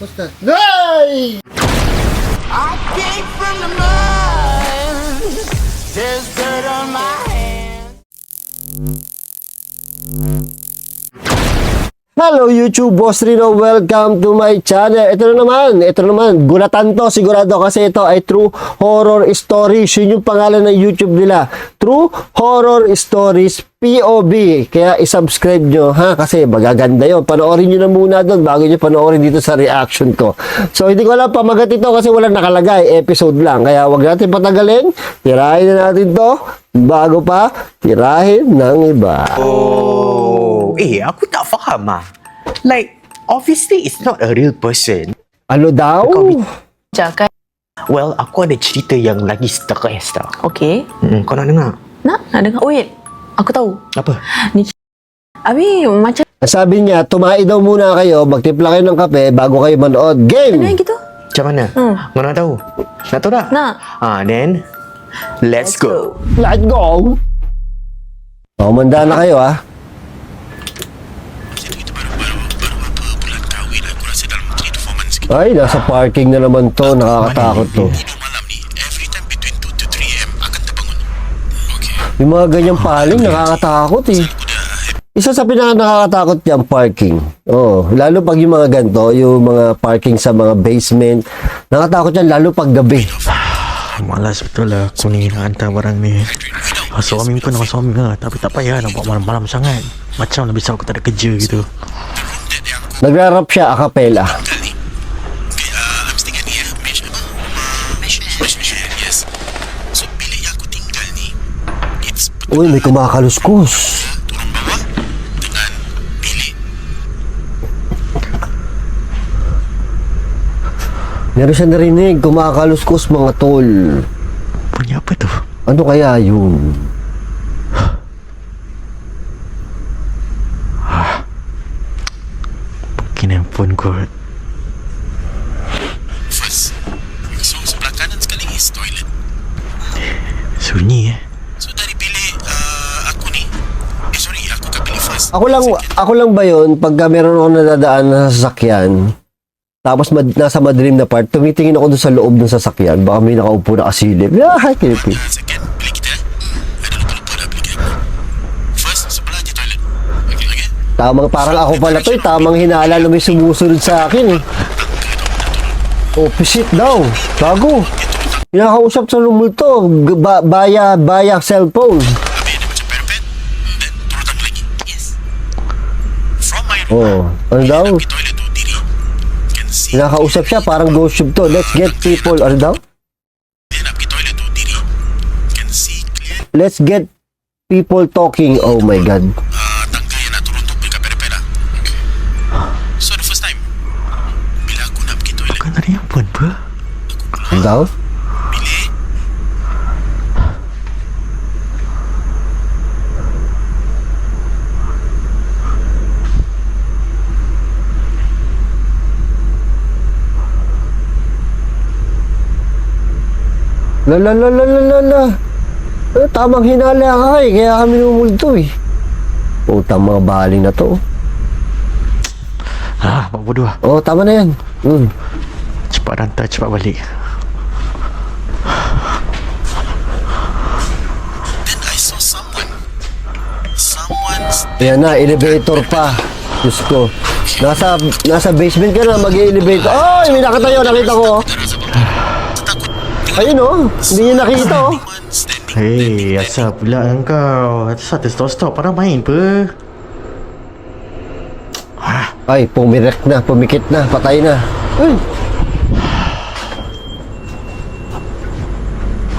What's that? Nay! I came from the mud. There's dirt on my hands. Hello YouTube, Boss Rino. Welcome to my channel. Ito na naman. Gulatan to sigurado kasi ito ay True Horror Stories. Yun yung pangalan ng YouTube nila. True Horror Stories POV. Kaya isubscribe nyo ha, kasi magaganda yun. Panoorin nyo na muna doon bago nyo panoorin dito sa reaction ko. So hindi ko alam pamagat ito kasi walang nakalagay. Episode lang. Kaya wag natin patagalin. Tirahin na natin to bago pa tirahin ng iba. Aku tak faham ah. Like, obviously it's not a real person. Ano daw? Cakap. Well, aku ada cerita yang lagi stres tau. Okey. Kau nak dengar? Nak dengar. Oh, wait. Aku tahu. Apa? Ni Abi macam Sabi niya, tumahi daw muna kayo, magtimpla kayo ng kape bago kayo manood. Game! mana gitu? Macam mana? Kau nak tahu? Nak tahu tak? Nak. Then, let's go. Let's go! O, manda na kayo ha. Ay, nasa parking na naman to. Nakakatakot to. Yung mga ganyang paling, nakakatakot eh. Isa sa nakakatakot yung parking. Oh, lalo pag yung mga ganito, yung mga parking sa mga basement, nakakatakot yan lalo pag gabi. Malas betul lah aku ni nak hantar barang ni. Suami pun nak suami lah. Tapi tak payah nak buat malam-malam sangat. Macam lebih aku tak ada kerja gitu. Nagrarap siya a cappella. Uy, may kumakaluskus. Meron siya narinig, kumakaluskus mga tol. Bunyi apa tu? Ano kaya yun? Mungkin handphone kot. First, so sebelah kanan sekali is toilet. Sunyi So dari bilik aku ni, sorry, aku tak pilih first. Ako lang ba yun, pagka meron ako nadadaan na sasakyan, tapos nasa madilim na part, tumitingin ako doon sa loob ng sasakyan, baka may nakaupo na kasilip. Kilipin. Second, bilik kita. Ada lupa-lupa dah bilik kita. First, sebelah je toilet. Okay. Parang ako pala to, tamang hinala na may sumusunod sa akin eh. Opposite daw, bago. Pinakausap sa lumulto, baya cellphone. Habis dia macam perempet, then turun lagi. Yes. From my room, Oh, ano daw? pergi toilet tu diri. Can see. Pinakausap siya, parang ghost tube to. Let's get people, ano daw? Dia nak pergi toilet tu diri. Can see clear. Let's get people talking. Oh my God. Tangga yang nak turun tu dekat perempet dah. So the first time, bila aku nak pergi toilet, Bukan dari handphone apa? Ano daw? bilik. La. Tamang hinala ka eh, kaya kami numulto eh. Putang mga baling na to. Buat bodoh lah. Oh, tama na yan. Cepat hantar, cepat balik. Then I saw someone's Ayan na, elevator pa. Diyos ko. Nasa basement ka na, mag-elevator. Ay, may nakatayo, nakita ko. Ayun oh, hindi niya nakita oh. Hei, asal pula engkau? Asal stop-stop, pada main apa? Ay, pumikit na, patay na. Ay,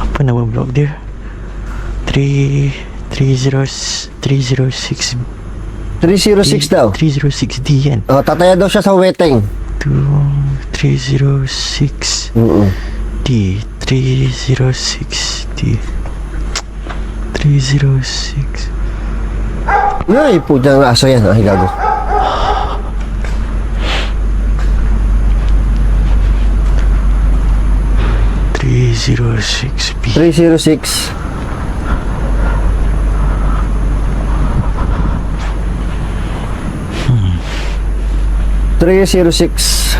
Apa nama blog dia? 306 306 daw. 306D kan? Oh, tataya daw siya sa weteng. 306 D 306D 306 Ay, putang aso yan. Ay, gago. B 306. Hmm. 306.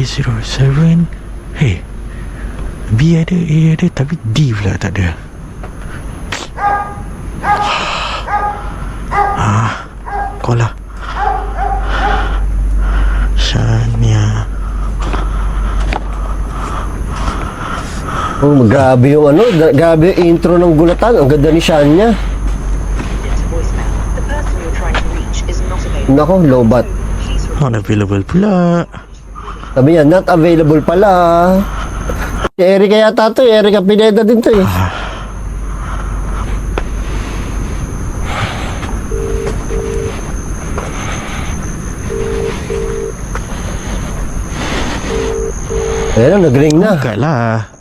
A07. Hey, B ada, A ada, tapi D pula tak ada. Kau lah Shania. Oh, grabe yung ano, grabe yung intro ng gulatan. Ang ganda ni Shania. Nako, lobat. Not available pula. Sabi niya, not available pala. Si Erika yata to, Erika Pineda din to eh. Ayan, nag-ring na. Angkat lah.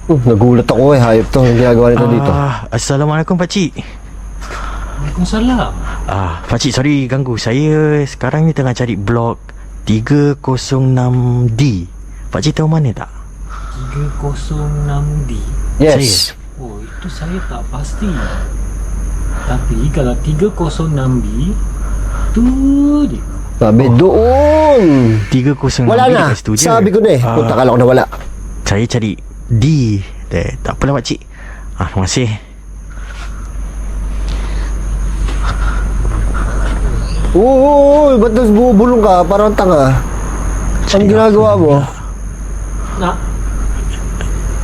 Nagulat ako eh, hayop to. Ang ginagawa nito dito. Assalamualaikum Pakcik. Waalaikumsalam. Pakcik, sorry ganggu. Saya sekarang ni tengah cari blok 306D. Pakcik tahu mana tak? 306D. Yes. Oh, itu saya tak pasti. Tapi kalau 306B tu dia. Sabi doon. 306D Wala na. dekat situ je. Sabi ko na eh. Punta ka lang na wala. Saya cari D. Tak apalah Pakcik. Terima kasih. Oo, ba't nas bubulong ka? Parang tanga. Ang ginagawa mo? Nak,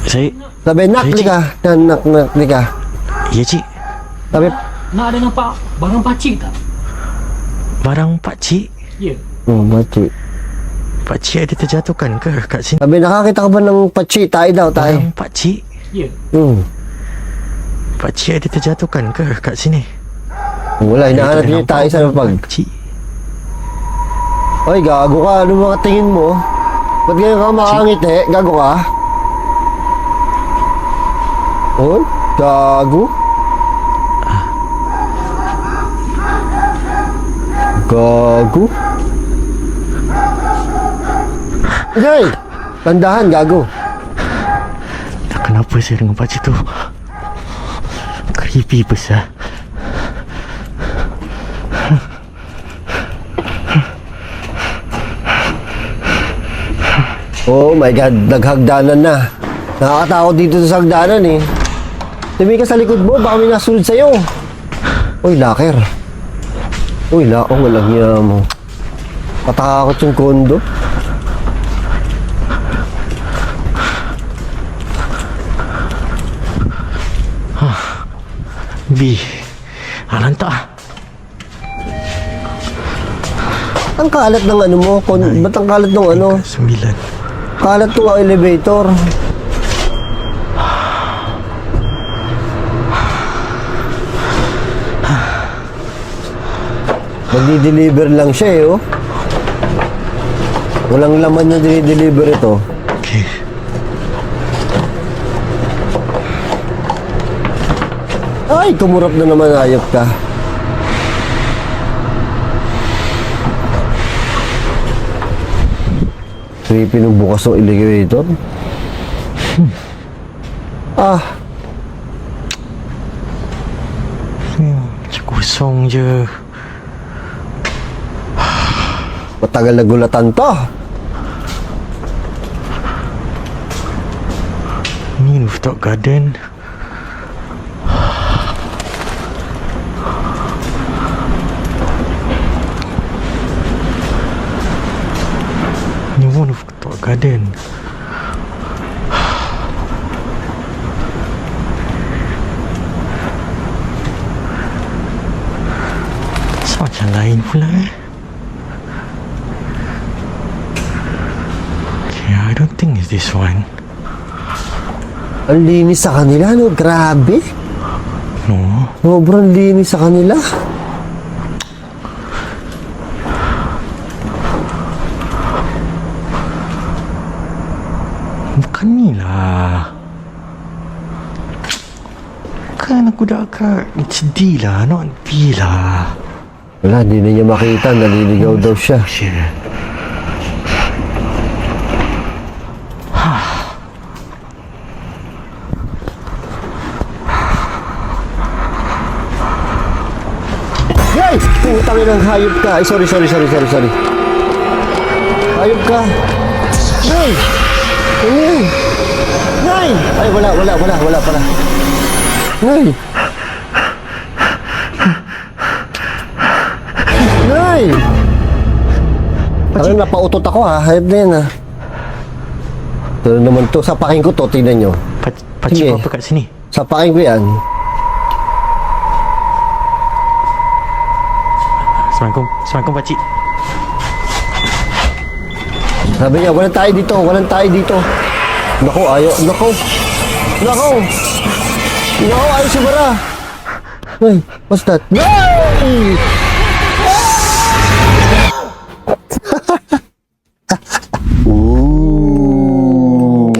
Saya Sabi, nakli ka. Nakli ka. Ya cik. Sabi, nak ada nampak barang pakcik tak? Barang Pakcik. Ya. mati. Pakcik ada terjatuhkan ke kat sini? Sabi, nakakita ka ba ng patsi? Tayo daw, tayo. Barang Pakcik. Ya. Pakcik ada terjatuhkan ke kat sini? Wala, hinahanap niyo tayo sa pag. Pakcik. Oy, gago ka. Ano mga tingin mo? Ba't ganyan ka makangiti? Gago ka? Oy, gago. Gago. Jay, tandahan, gago. Tak kenapa saya dengan pakcik tu creepy besar. Oh my God, naghagdanan na. Nakakatakot dito sa hagdanan eh. Tumi ka sa likod mo, baka may nasunod sa'yo. Uy, locker. Uy, walang hiya mo. Patakakot yung kondo. B. Lantak. Ang kalat ng ano mo? Ba't ang kalat ng ano? 9. Kalat to ang elevator. Magdi-deliver lang siya eh, oh. Walang laman na dinideliver ito. Okay. Ay, kumurap na naman, ayop ka. Creepy nung bukas ng elevator. Macam kosong je. Matagal na gulatan to. Ni rooftop garden. Ni pun rooftop garden. So macam lain pula Okay, I don't think it's this one. Ang linis sa kanila, no? Grabe. No. Sobrang linis sa kanila. Bukan ni lah. Bukan aku dah kat D lah, not B lah. Wala, hindi na niya makita. Naliligaw daw siya. Shit. Ay! Putang ina, hayop ka. Ay, sorry. Hayop ka. Nay! Ano yan? Nay! Ay, wala pala. Nay! Nay! Ano, napautot ako ha. Hayop na yan ha. Pero naman to, sapakin ko to, tingnan nyo. Pakcik Sige. apa kat sini? Sapakin ko yan. Assalamualaikum pakcik. Sabi niya, walang tayo dito. Nako, Nako, ayaw si Bara. Hey, what's that? Hey! Ooh.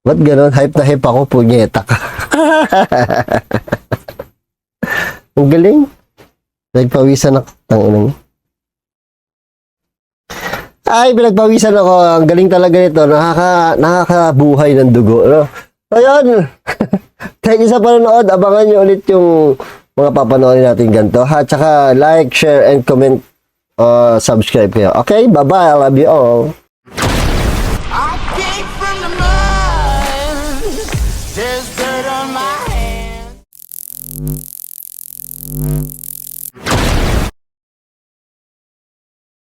Ba't ganon? Hype na hype ako, punyeta ka. Ang galing. Nagpawisan ako. Tangunang. Ay, pinagpawisan ako. Ang galing talaga nito. Nakakabuhay ng dugo. No? Ayun. Thank you sa panonood. Abangan nyo ulit yung mga papanoorin natin ganito. Ha? Tsaka like, share, and comment. Subscribe kayo. Okay? Bye-bye. I love you all. I came from the mud. There's dirt on my